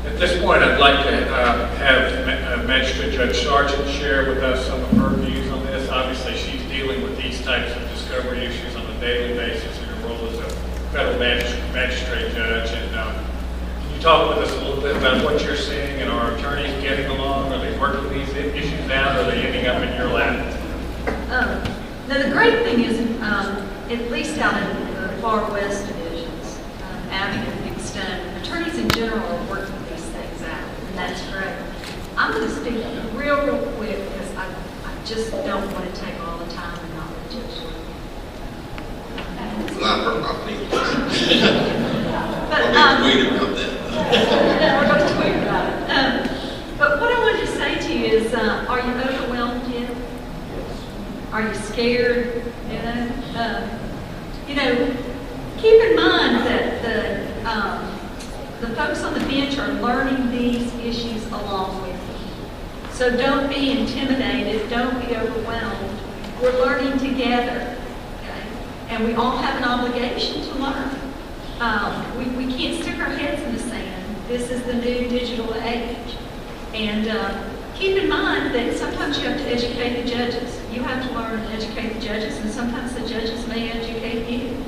At this point, I'd like to have Magistrate Judge Sargent share with us some of her views on this. Obviously, she's dealing with these types of discovery issues on a daily basis in her role as a federal magistrate judge. And can you talk with us a little bit about what you're seeing and our attorneys getting along? Are they working these issues out, or are they ending up in your lap? Now, the great thing is, at least out in the far west divisions, Abingdon, Bagby, attorneys in general are working these things out, and that's great. I'm going to speak real quick because I just don't want to take all the time and not let Judge look. Tweet about that. We're going to tweet about it. But what I wanted to say to you is, are you overwhelmed yet? Are you scared? Keep in mind that the folks on the bench are learning these issues along with you. So don't be intimidated. Don't be overwhelmed. We're learning together, okay? And we all have an obligation to learn. We can't stick our heads in the sand. This is the new digital age. And keep in mind that sometimes you have to educate the judges. You have to learn and educate the judges, and sometimes the judges may educate you.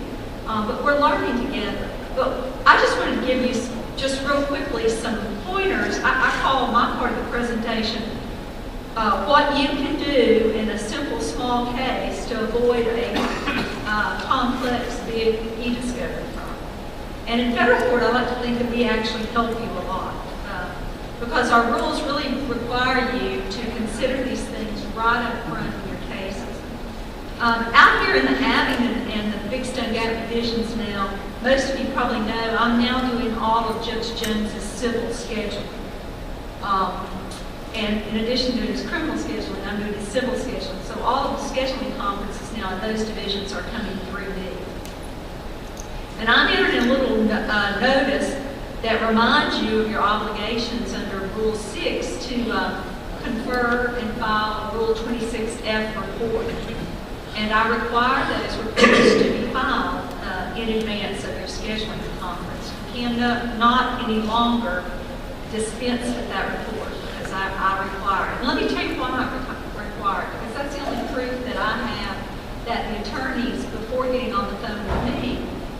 But we're learning together. But I just wanted to give you, just real quickly, some pointers. I call my part of the presentation what you can do in a simple, small case to avoid a complex, big eDiscovery problem. And in federal court, I like to think that we actually help you a lot. Because our rules really require you to consider these things right up front in your cases. Out here in the Abingdon and the Big Stone Gap divisions now, most of you probably know, I'm now doing all of Judge Jones's civil scheduling. And in addition to his criminal scheduling, I'm doing his civil scheduling. So all of the scheduling conferences now in those divisions are coming through me. And I'm entering a little notice that reminds you of your obligations under Rule 6 to confer and file a Rule 26F report. And I require those reports to be filed in advance of your scheduling conference. You cannot any longer dispense with that report because I require it. And let me tell you why I require it, because that's the only proof that I have that the attorneys, before getting on the phone with me,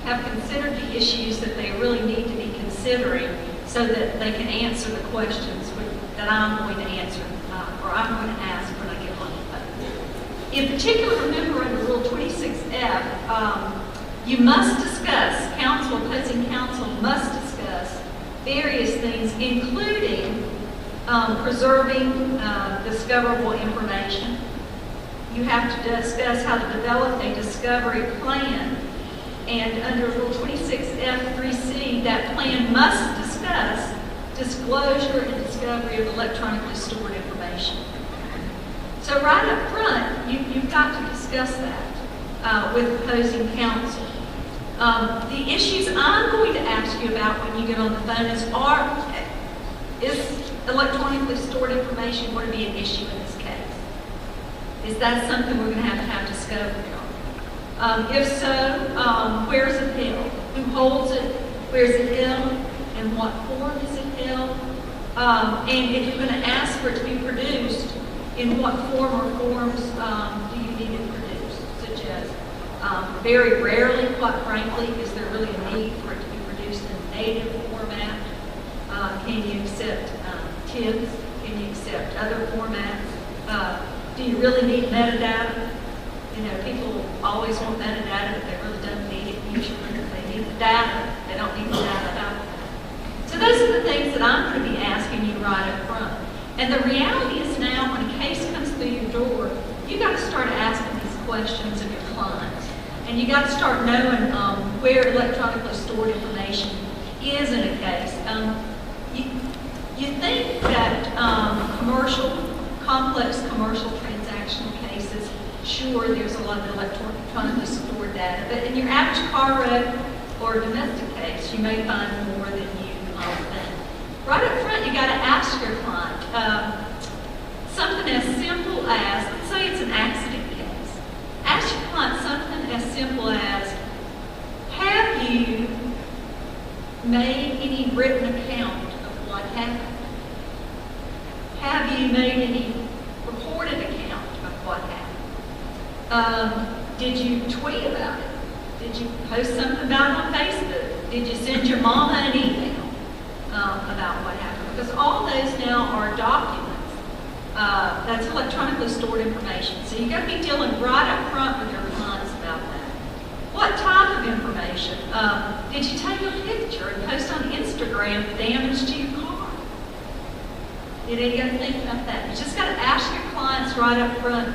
have considered the issues that they really need to be considering so that they can answer the questions that I'm going to answer or I'm going to ask when I get on the phone. In particular, remember under Rule 26F, you must discuss, opposing counsel must discuss various things, including preserving discoverable information. You have to discuss how to develop a discovery plan. And under Rule 26F3C, that plan must discuss disclosure and discovery of electronically stored information. So right up front, you've got to discuss that with opposing counsel. The issues I'm going to ask you about when you get on the phone is electronically stored information going to be an issue in this case? Is that something we're going to have discovery on? If so, where is it held? Who holds it? Where is it held? In what form is it held? And if you're going to ask for it to be produced, in what form or forms do you need it produced? Such as, very rarely, quite frankly, is there really a need for it to be produced in native format? Can you accept TIFFs? Can you accept other formats? Do you really need metadata? You know, people always want metadata, but they really don't need it. Usually they need the data. They don't need the data about that. So those are the things that I'm going to be asking you right up front. And the reality is now, when a case comes through your door, you've got to start asking these questions of your clients. And you've got to start knowing where electronically stored information is in a case. You think that complex commercial transactional cases, sure, there's a lot of electronically stored data, but in your average car wreck or domestic case, you may find more than you think. Right up front, you got to ask your client something as simple as, let's say it's an accident case. Ask your client something as simple as, have you made any written account of what happened? Have you made any recorded account of what happened? Did you tweet about it? Did you post something about it on Facebook? Did you send your mama an email about what happened? Because all those now are documents. That's electronically stored information. So you've got to be dealing right up front with your clients about that. What type of information? Did you take a picture and post on Instagram the damage to your car? You know, you got to think about that. You just got to ask your clients right up front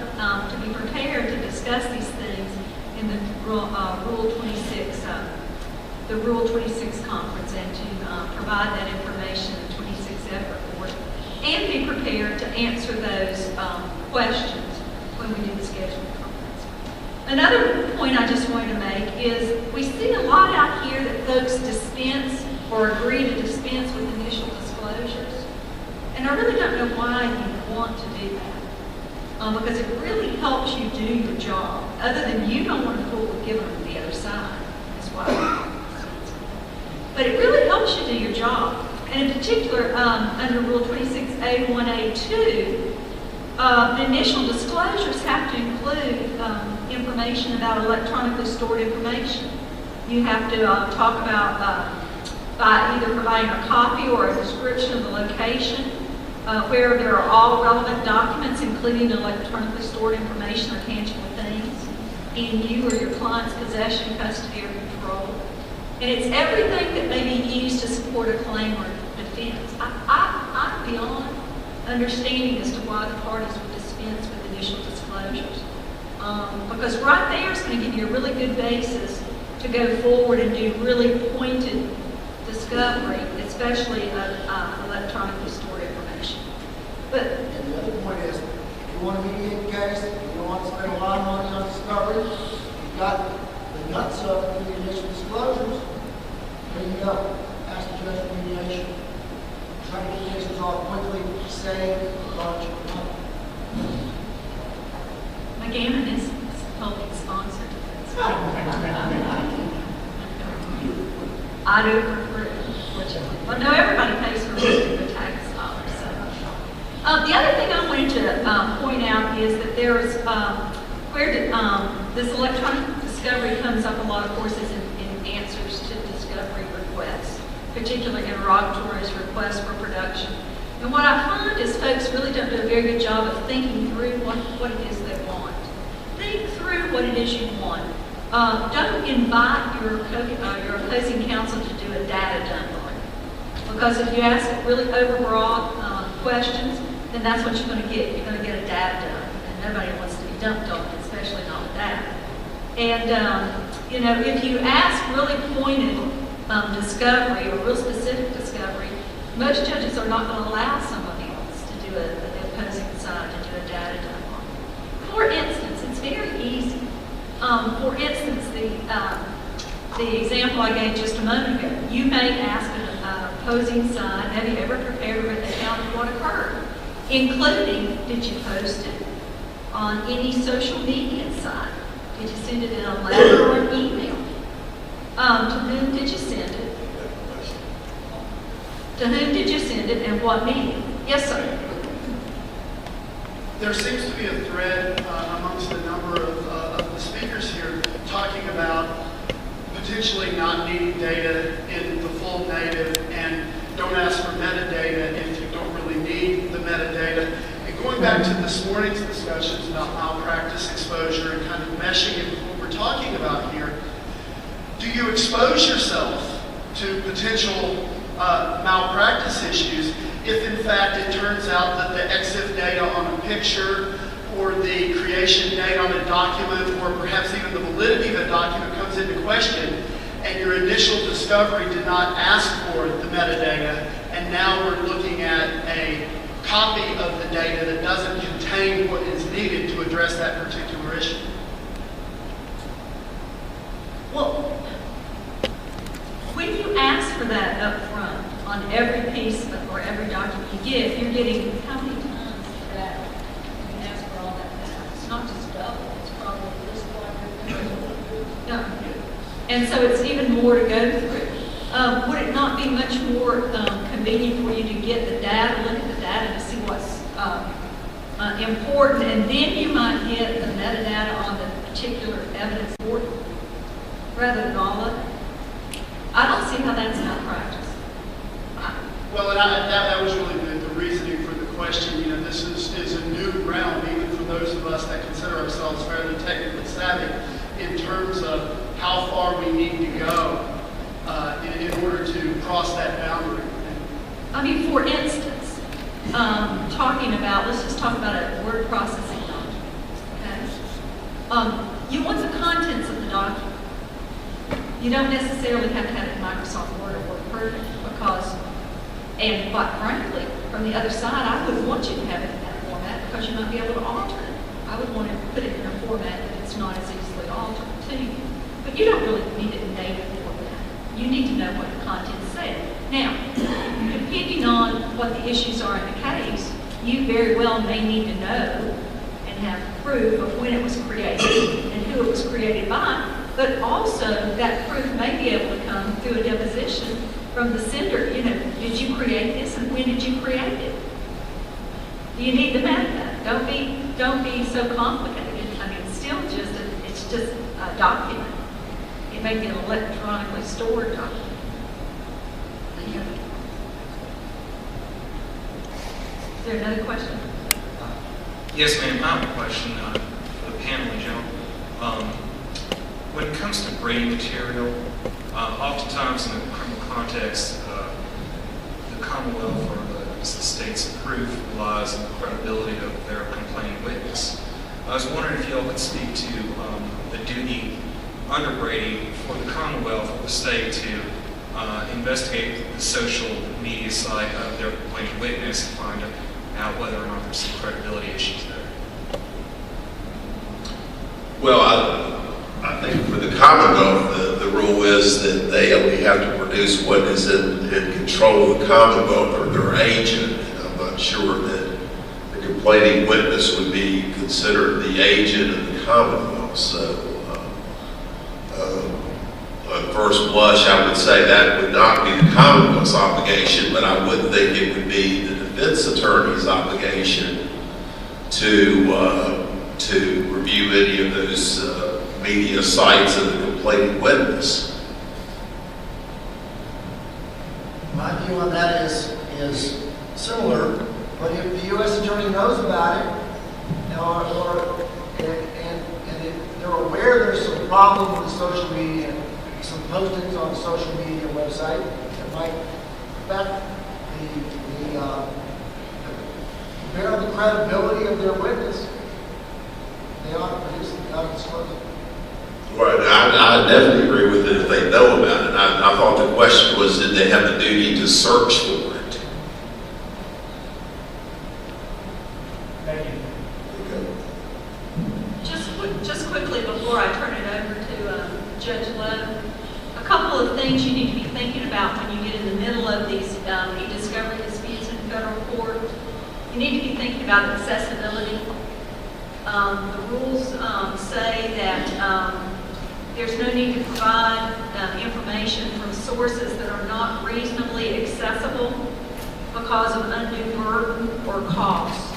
to be prepared to discuss these things in the Rule 26, the Rule 26 conference, and to provide that information in the 26F report, and be prepared to answer those questions when we do the scheduling conference. Another point I just wanted to make is we see a lot out here that folks dispense or agree to dispense with initial disclosures. And I really don't know why you want to do that. Because it really helps you do your job. Other than you don't want to fool with giving them the other side. That's why. But it really helps you do your job. And in particular, under Rule 26A1A2, the initial disclosures have to include information about electronically stored information. You have to talk about by either providing a copy or a description of the location, where there are all relevant documents, including electronically stored information or tangible things, in you or your client's possession, custody, or control. And it's everything that may be used to support a claim or defense. I'm beyond understanding as to why the parties would dispense with initial disclosures. Because right there is going to give you a really good basis to go forward and do really pointed discovery, especially of electronically stored information. But and the other point is, if you want to mediate the case, you don't want to spend a lot of money on discovery, you've got the nuts up for the initial disclosures, bring it up, ask the judge for mediation, try to get cases off quickly, save a bunch of money. McGammon is helping sponsor this. I do it for free, fortunately. Well, no, everybody pays for the tax dollars. So. The other thing I wanted to point out is that there's where this electronic discovery comes up a lot, of course, is in answers to discovery requests, particularly interrogatories, requests for production. And what I find is folks really don't do a very good job of thinking through what it is they want. Think through what it is you want. Don't invite your opposing counsel to do a data dump on you. Because if you ask really overbroad questions, then that's what you're going to get. You're going to get a data dump. And nobody wants to be dumped on, especially not with data. And, you know, if you ask really pointed discovery or real specific discovery, most judges are not going to allow somebody else to do the opposing side to do a data dump on you. For instance, it's very easy. For instance, the example I gave just a moment ago, you may ask an opposing side, have you ever prepared an account of what occurred? Including, did you post it on any social media site? Did you send it in a letter or an email? To whom did you send it? To whom did you send it and what meeting? Yes, sir. There seems to be a thread amongst a number of the speakers here talking about potentially not needing data in the full native and don't ask for metadata if you don't really need the metadata. And going back to this morning's discussions about malpractice exposure and kind of meshing it with what we're talking about here, do you expose yourself to potential malpractice issues if in fact it turns out that the EXIF data on a picture or the creation date on a document or perhaps even the validity of a document comes into question and your initial discovery did not ask for the metadata and now we're looking at a copy of the data that doesn't contain what is needed to address that particular issue? Well, when you ask for that up front on every piece or every document you get, you're getting how many times that you ask for all that data? It's not just double, it's probably this quadruple. No. And so it's even more to go through. Would it it not be much more convenient for you to get the data, look at the data to see what's important, and then you might get the metadata on the particular evidence board rather than all of it? I don't see how that's malpractice. Well, and that was really the reasoning for the question. You know, this is a new realm, even for those of us that consider ourselves fairly technically savvy, in terms of how far we need to go in order to cross that boundary. I mean, for instance, let's just talk about a word processing document, okay? You want the contents of the document. You don't necessarily have to have it in Microsoft Word or Word Perfect because, and quite frankly, from the other side, I would want you to have it in that format because you might be able to alter it. I would want to put it in a format that it's not as easily altered to you. But you don't really need it in data format. You need to know what the content said. Now, depending on what the issues are in the case, you very well may need to know and have proof of when it was created and who it was created by, but also that proof may be able to come through a deposition from the sender. You know, did you create this and when did you create it? Do you need the metadata? Don't be so complicated. I mean, it's still just a document. It may be an electronically stored document. Is there another question? Yes, ma'am. I have a question for the panel in general. When it comes to Brady material, oftentimes in the criminal context, the Commonwealth or the state's proof relies on the credibility of their complaining witness. I was wondering if you all could speak to the duty under Brady for the Commonwealth or the state to investigate the social media side of their complaining witness to find out whether or not there's some credibility issues there. Well, I think for the Commonwealth, the rule is that they only have to produce what is in control of the Commonwealth or their agent. And I'm not sure that the complaining witness would be considered the agent of the Commonwealth. So, on first blush, I would say that would not be the Commonwealth's obligation, but I would think it would be the defense attorney's obligation to review any of those media sites of the complaining witness. My view on that is similar, but if the U.S. attorney knows about it, and if they're aware there's some problem with the social media, some postings on the social media website that might affect the credibility of their witness, they ought to produce it, they ought to disclose it. Right, I definitely agree with it if they know about it. I thought the question was, did they have the duty to search for it? Thank you. Just quickly before I turn it over to Judge Lowe, a couple of things you need to be thinking about when you get in the middle of these eDiscovery disputes in federal court. You need to be thinking about accessibility. The rules say that there's no need to provide information from sources that are not reasonably accessible because of undue burden or cost.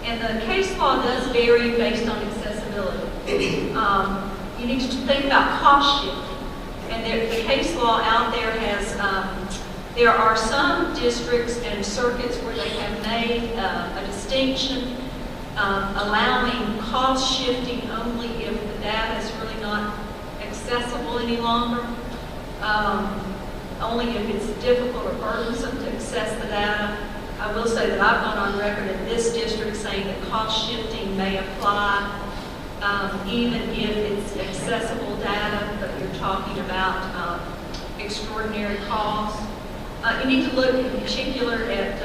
And the case law does vary based on accessibility. You need to think about cost shifting. And the case law out there has, there are some districts and circuits where they have made a distinction allowing cost shifting only if the data is really not accessible any longer, only if it's difficult or burdensome to access the data. I will say that I've gone on record in this district saying that cost shifting may apply even if it's accessible data, but you're talking about extraordinary costs. You need to look in particular at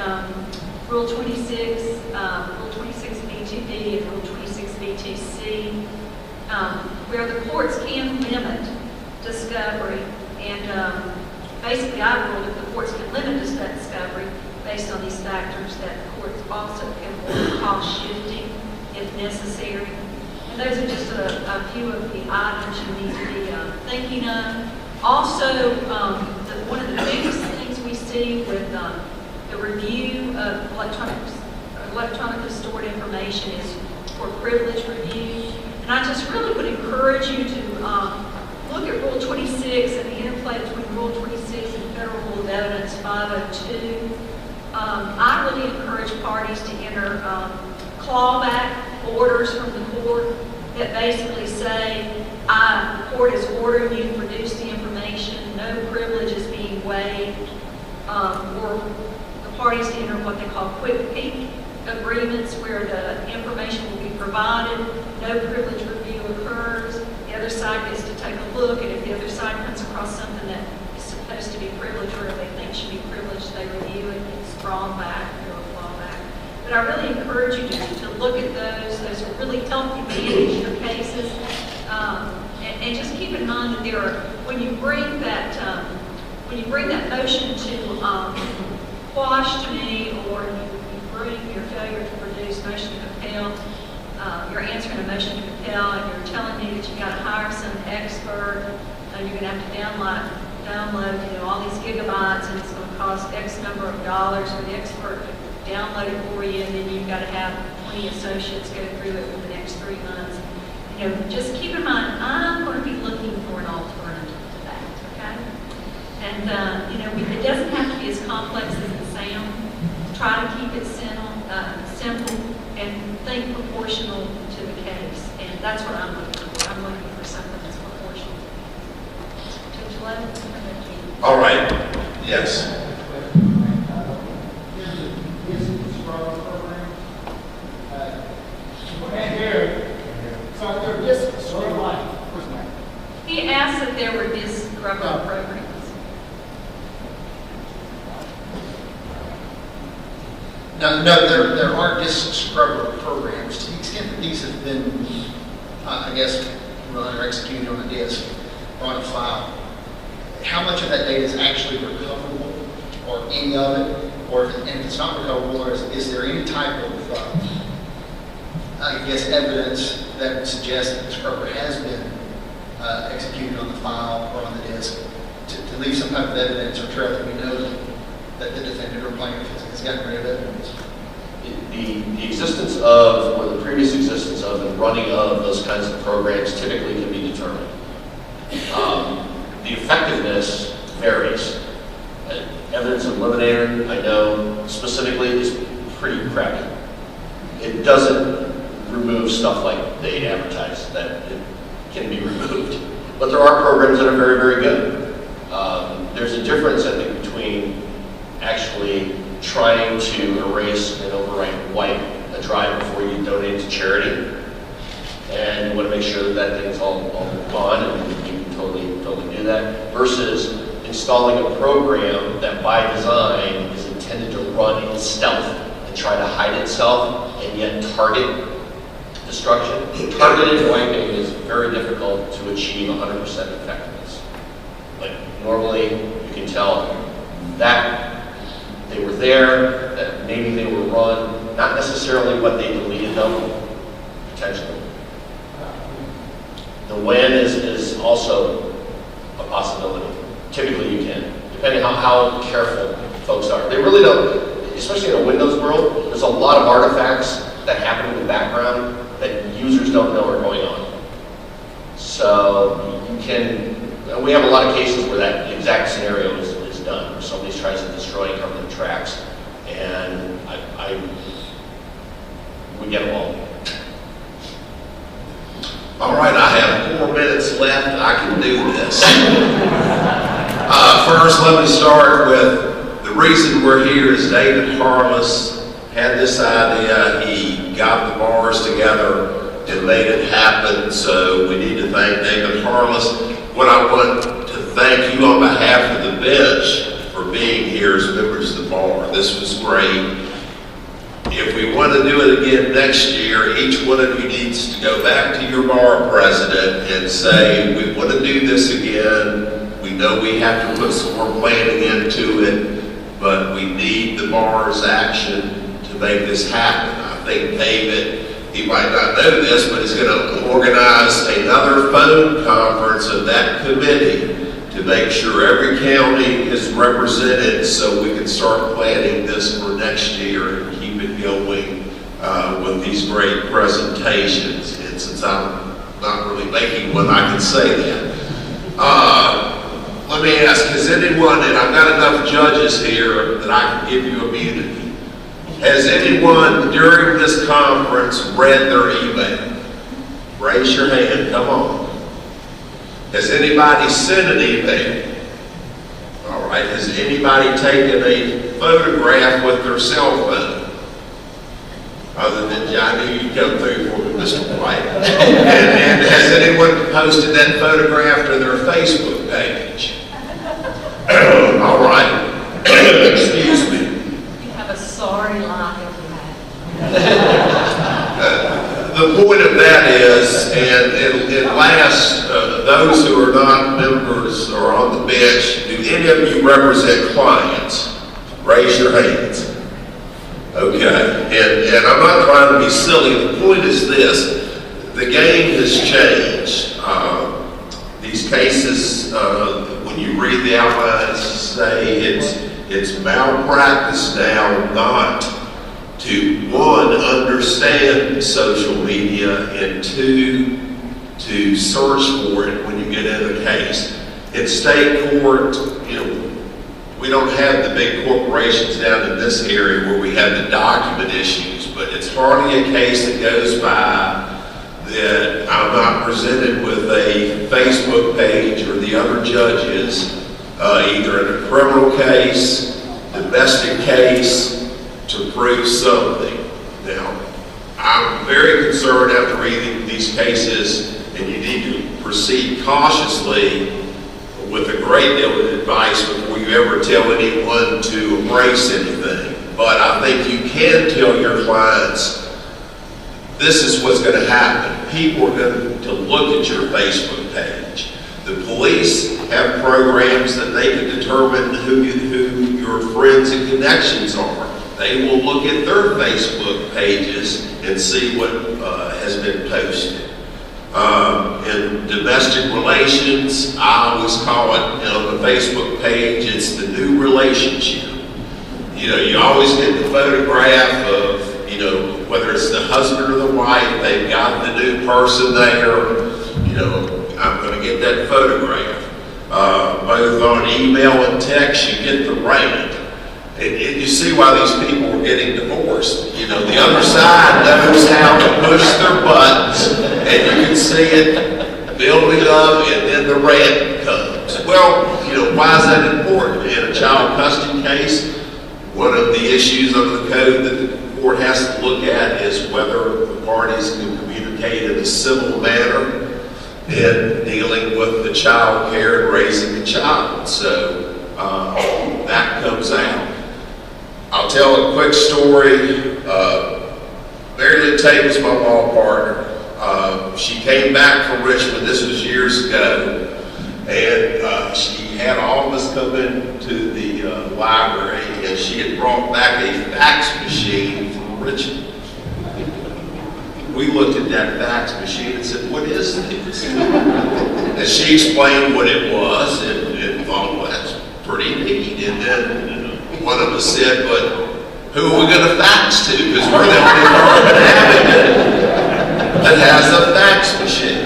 Rule 26, Rule 26B2B and Rule 26B2C, where the courts can limit discovery. And basically, I ruled that the courts can limit discovery based on these factors, that the courts also can order cost shifting if necessary. And those are just a few of the items you need to be thinking of. Also, one of the biggest see with the review of electronically stored information is for privilege review. And I just really would encourage you to look at Rule 26 and the interplay between Rule 26 and Federal Rule of Evidence 502. I really encourage parties to enter clawback orders from the court that basically say, the court is ordering you to produce the information, no privilege is being waived, or the parties to enter what they call quick peek agreements where the information will be provided, no privilege review occurs, the other side gets to take a look, and if the other side comes across something that is supposed to be privileged or they think should be privileged, they review it, it's drawn back, or a clawback. But I really encourage you to look at those. Those will really help you manage your cases. And just keep in mind that there are, when you bring that motion to quash to me, or you bring your failure to produce motion to compel, you're answering a motion to compel, and you're telling me that you've got to hire some expert, and you're going to have to download, all these gigabytes, and it's going to cost X number of dollars for the expert to download it for you, and then you've got to have 20 associates go through it for the next 3 months. Just keep in mind, I'm going to be looking for an alternative to that, okay? And, it doesn't have to be as complex as it sounds. Try to keep it simple and think proportional to the case. And that's what I'm looking for. I'm looking for something that's proportional. Judge Lowe? All right, yes. He asked if there were disc rubber programs. No, there are disc scrubber programs. To the extent that these have been, I guess, run or executed on a disk or on a file, how much of that data is actually recoverable, or any of it, or if it's not recoverable, or is there any type of, I guess, evidence that would suggest that the scrubber has been executed on the file or on the disk to leave some type of evidence or trail that we know that the defendant or plaintiff has gotten rid of evidence? The existence of, or the previous existence of, and running of those kinds of programs typically can be determined. The effectiveness varies. Evidence eliminator, I know specifically, is pretty crappy. It doesn't remove stuff like they advertise that it can be removed. But there are programs that are very, very good. There's a difference, I think, between actually trying to erase and overwrite, wipe a drive before you donate it to charity. And you want to make sure that that thing's all gone, and you can totally do that, versus installing a program that by design is intended to run in stealth and try to hide itself and yet target destruction. Targeted wiping is very difficult to achieve 100% effectiveness. Like normally you can tell that they were there, that maybe they were run, not necessarily what they deleted them, potentially. The when is also a possibility. Typically you can, depending on how careful folks are. They really don't, especially in a Windows world, there's a lot of artifacts that happen in the background that users don't know are going on. So you can, we have a lot of cases where that exact scenario is done, where somebody tries to destroy government tracks, and we get them all. All right, I have 4 minutes left. I can do this. First, let me start with the reason we're here is David Harless had this idea. He got the bars together and made it happen, so we need to thank David Harless. What I want to thank you on behalf of the bench for being here as members of the bar. This was great. If we want to do it again next year, each one of you needs to go back to your bar president and say, we want to do this again. We know we have to put some more planning into it, but we need the bar's action to make this happen. I think David, he might not know this, but he's going to organize another phone conference of that committee to to make sure every county is represented so we can start planning this for next year and keep it going with these great presentations. And since I'm not really making one, I can say that. Let me ask, has anyone, and I've got enough judges here that I can give you immunity, has anyone during this conference read their email? Raise your hand, come on. Has anybody sent an email? All right, has anybody taken a photograph with their cell phone? Other than I knew you'd come through for me, Mr. White. and has anyone posted that photograph to their Facebook page? All right. Excuse me. You have a sorry life of The point of that is, and last, those who are not members or on the bench, do any of you represent clients? Raise your hands. Okay, and I'm not trying to be silly. The point is this: the game has changed. These cases, when you read the outlines, say it's malpractice now, not to one, understand social media, and two, to search for it when you get in a case. In state court, you know, we don't have the big corporations down in this area where we have the document issues, but it's hardly a case that goes by that I'm not presented with a Facebook page or the other judges, either in a criminal case, domestic case, to prove something. Now, I'm very concerned after reading these cases, and you need to proceed cautiously with a great deal of advice before you ever tell anyone to embrace anything. But I think you can tell your clients, this is what's going to happen. People are going to look at your Facebook page. The police have programs that they can determine who your friends and connections are. They will look at their Facebook pages and see what has been posted. In domestic relations, I always call it, on the Facebook page, it's the new relationship. You know, you always get the photograph of, you know, whether it's the husband or the wife, they've got the new person there. You know, I'm going to get that photograph. Both on email and text, you get the rate. And you see why these people are getting divorced. You know, the other side knows how to push their buttons, and you can see it building up, and then the red comes. Well, you know, why is that important? In a child custody case, one of the issues under the code that the court has to look at is whether the parties can communicate in a civil manner in dealing with the child care and raising the child. So that comes out. I'll tell a quick story. Mary Lynn Tate was my law partner. She came back from Richmond, this was years ago, and she had all of us come into the library, and she had brought back a fax machine from Richmond. We looked at that fax machine and said, what is this? And she explained what it was, and thought, well, that's pretty neat. And then one of us said, but who are we going to fax to? Because we're the only department in Abingdon that has a fax machine.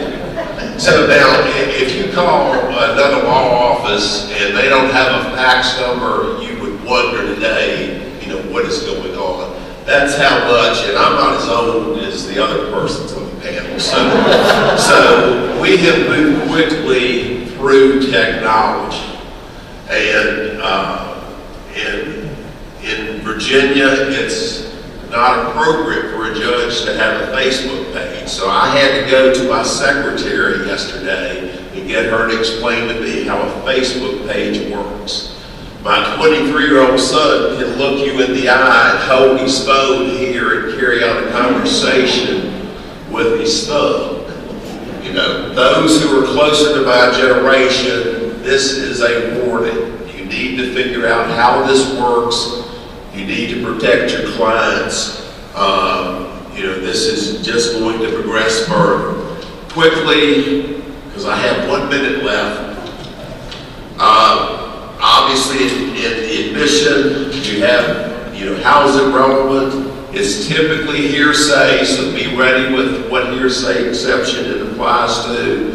So now, if you call another law office and they don't have a fax number, you would wonder today, you know, what is going on. That's how much, and I'm not as old as the other persons on the panel. So we have moved quickly through technology. And in Virginia, it's not appropriate for a judge to have a Facebook page. So I had to go to my secretary yesterday and get her to explain to me how a Facebook page works. My 23-year-old son can look you in the eye and hold his phone here and carry on a conversation with his thumb. You know, those who are closer to my generation, this is a warning. You need to figure out how this works. You need to protect your clients. You know, this is just going to progress further. Quickly, because I have 1 minute left, Obviously, in the admission, you have, how is it relevant? It's typically hearsay, so be ready with what hearsay exception it applies to.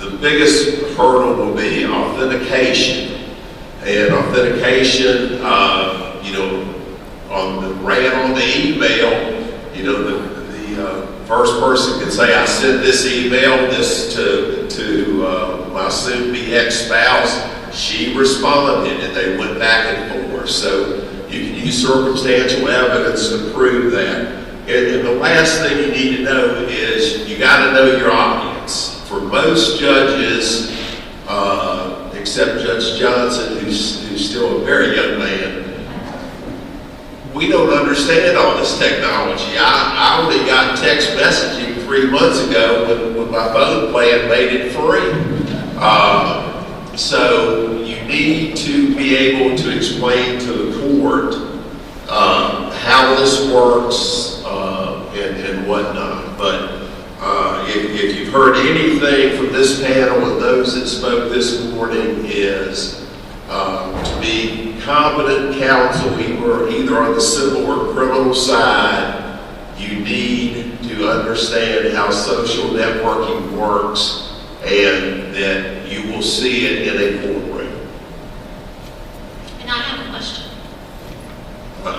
The biggest hurdle will be authentication. And authentication, on the email, the first person can say, I sent this email, to my soon-be ex-spouse. She responded, and they went back and forth. So you can use circumstantial evidence to prove that. And the last thing you need to know is you got to know your audience. For most judges, except Judge Johnson, who's still a very young man, we don't understand all this technology. I only got text messaging 3 months ago when my phone plan made it free. So you need to be able to explain to the court how this works and whatnot. But if you've heard anything from this panel and those that spoke this morning is to be competent counsel either on the civil or criminal side, you need to understand how social networking works and that you will see it in a courtroom. And I have a question. No,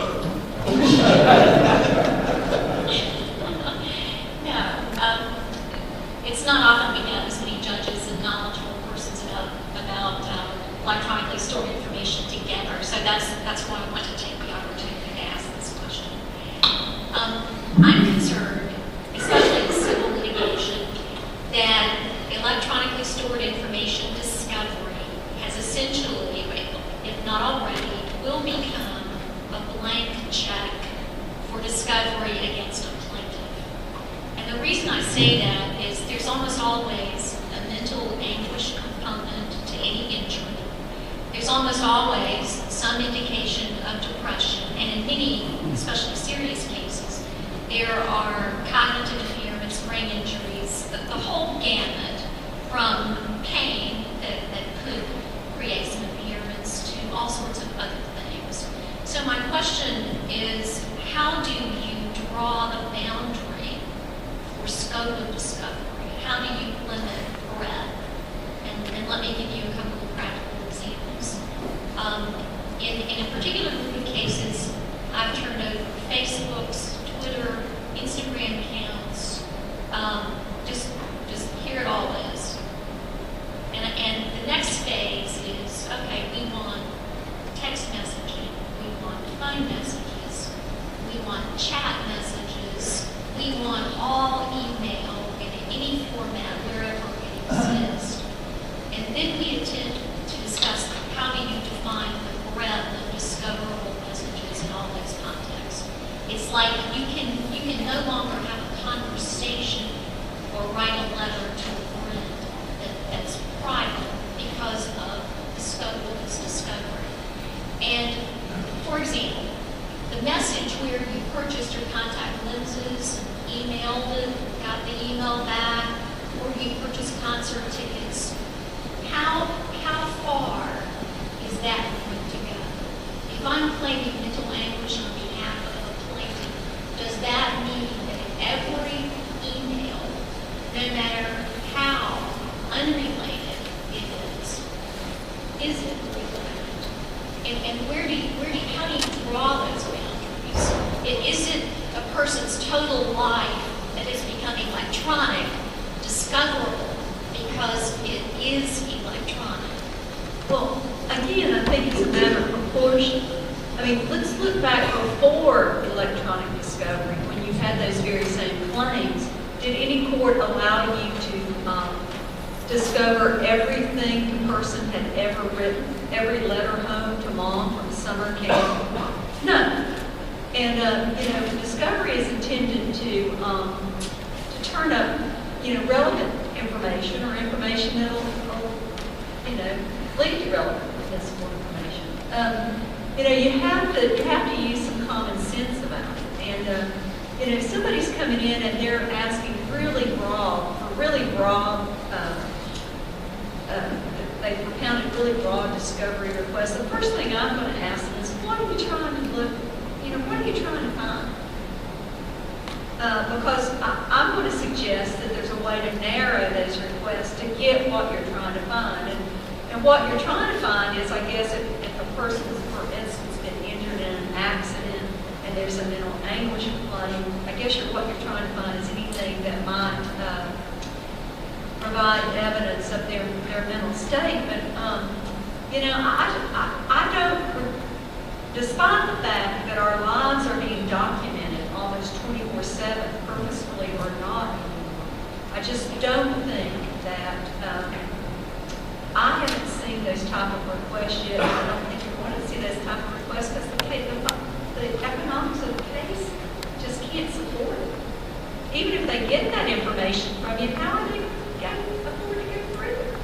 it's not often we have as many judges and knowledgeable persons about electronically stored information together. So that's why I want to take the opportunity to ask this question. I'm concerned, especially in civil litigation, that electronically stored information discovery has essentially, if not already, will become a blank check for discovery against a plaintiff. And the reason I say that is there's almost always a mental anguish component to any injury. There's almost always some indication of depression, and in many, especially serious cases, there are cognitive impairments, brain injuries, the whole gamut, from pain that could create some impairments to all sorts of other things. So my question is, how do you draw the boundary for scope of discovery? How do you limit breadth? And let me give you a couple of practical examples. In a particular group of cases, I've turned over Facebooks, Twitter, Instagram accounts, just here it all is. And the next phase is, okay, we want text messaging, we want phone messages, we want chat messages, we want all email in any format wherever it exists. And then we attempt to discuss how do you define the breadth of discoverable messages in all those contexts. It's like you can no longer have a conversation or write a letter to a friend that's private because of the scope of this discovery. And for example, the message where you purchased your contact lenses, emailed it, got the email back, or you purchased concert tickets, how far is that going to go? If I'm claiming mental anguish on behalf of a plaintiff, does that mean that every email, no matter how unrelated it is it related? And how do you draw those boundaries? It isn't a person's total life that is becoming electronic, discoverable, because it is electronic. Well, again, I think it's a matter of proportion. I mean, let's look back before electronic discovery, when you had those very same claims. Did any court allow you to discover everything the person had ever written, every letter home to mom from summer camp? No. And discovery is intended to turn up, relevant information or information that'll, lead to relevant more information. You have to use some common sense about it. And if somebody's coming in and they're asking really broad, they've propounded really broad discovery requests, the first thing I'm going to ask them is, what are you trying to look, what are you trying to find? Because I'm going to suggest that there's a way to narrow those requests to get what you're trying to find. And what you're trying to find is, I guess, if a person's, for instance, been injured in an accident and there's a mental anguish claim, I guess what you're trying to find is anything that might provide evidence of their mental state. But, I don't, despite the fact that our lives are being documented almost 24/7, purposefully or not anymore, I just don't think that, I haven't seen those type of requests yet. I don't think you're going to see those type of requests because the economics of the case just can't support it. Even if they get that information from you, how are they going to afford to go through it?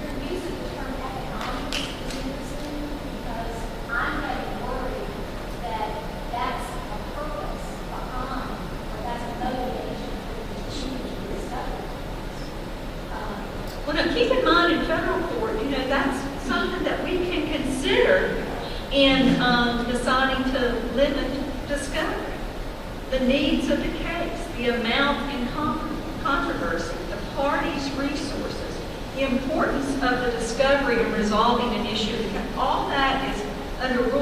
Your use of the term economics is interesting because I'm getting worried that that's a purpose behind, or that's a motivation for continuing to discover. Well, now, keep in mind in federal court, that's something that we can consider in deciding to limit discovery. The needs of the case, the amount in controversy, the parties' resources, the importance of the discovery in resolving an issue of the case. All that is, under Rule